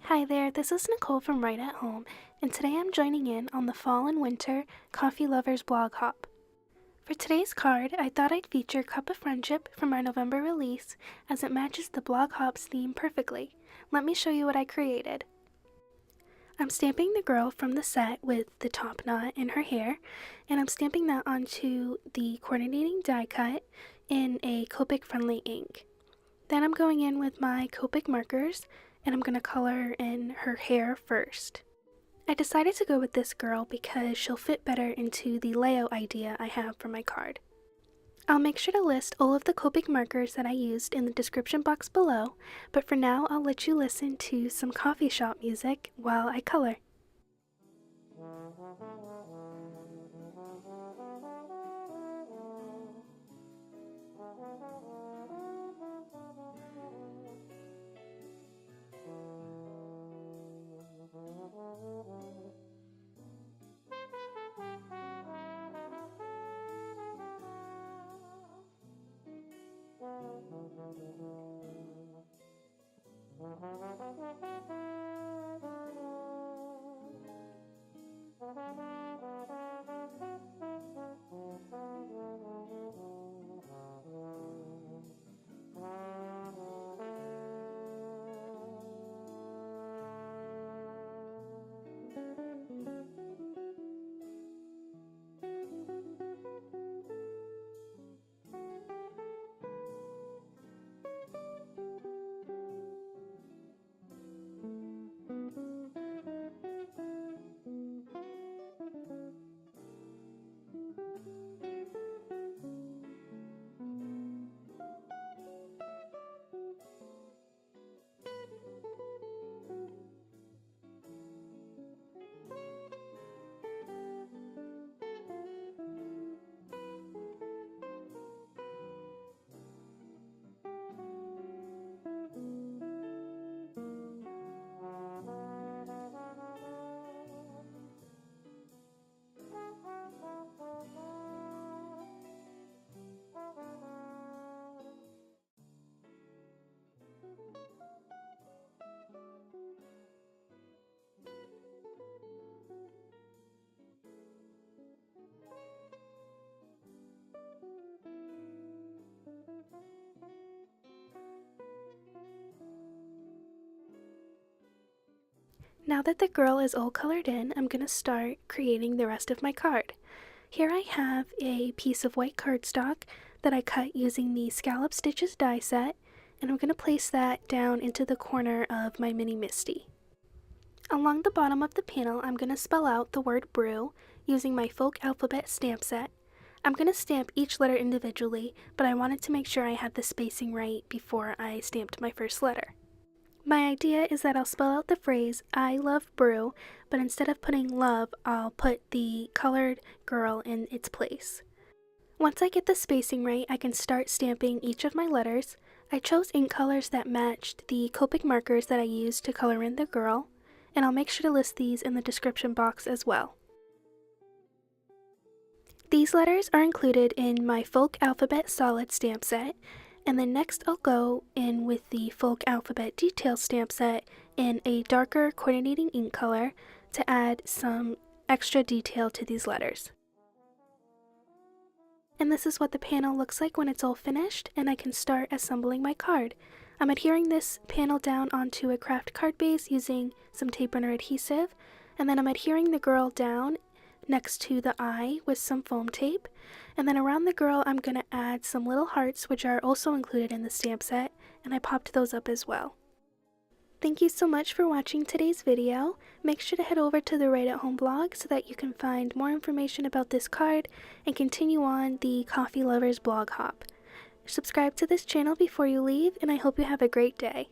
Hi there, this is Nicole from Right at Home, and today I'm joining in on the Fall and Winter Coffee Lovers blog hop. For today's card, I thought I'd feature Cuppa Friendship from our November release as it matches the blog hop's theme perfectly. Let me show you what I created. I'm stamping the girl from the set with the top knot in her hair, and I'm stamping that onto the coordinating die cut in a Copic friendly ink. Then I'm going in with my Copic markers, and I'm going to color in her hair first. I decided to go with this girl because she'll fit better into the layout idea I have for my card. I'll make sure to list all of the Copic markers that I used in the description box below, but for now I'll let you listen to some coffee shop music while I color. Now that the girl is all colored in, I'm going to start creating the rest of my card. Here I have a piece of white cardstock that I cut using the Scallop Stitches die set, and I'm going to place that down into the corner of my mini Misty. Along the bottom of the panel, I'm going to spell out the word Brew using my folk alphabet stamp set. I'm going to stamp each letter individually, but I wanted to make sure I had the spacing right before I stamped my first letter. My idea is that I'll spell out the phrase, I love Brew, but instead of putting love, I'll put the colored girl in its place. Once I get the spacing right, I can start stamping each of my letters. I chose ink colors that matched the Copic markers that I used to color in the girl, and I'll make sure to list these in the description box as well. These letters are included in my folk alphabet solid stamp set, and then next I'll go in with the folk alphabet detail stamp set in a darker coordinating ink color to add some extra detail to these letters. And this is what the panel looks like when it's all finished, and I can start assembling my card. I'm adhering this panel down onto a craft card base using some tape runner adhesive, and then I'm adhering the girl down next to the eye with some foam tape, and then around the girl I'm going to add some little hearts, which are also included in the stamp set, and I popped those up as well. Thank you so much for watching today's video. Make sure to head over to the Right at Home blog so that you can find more information about this card and continue on the Coffee Lovers blog hop. Subscribe to this channel before you leave, and I hope you have a great day.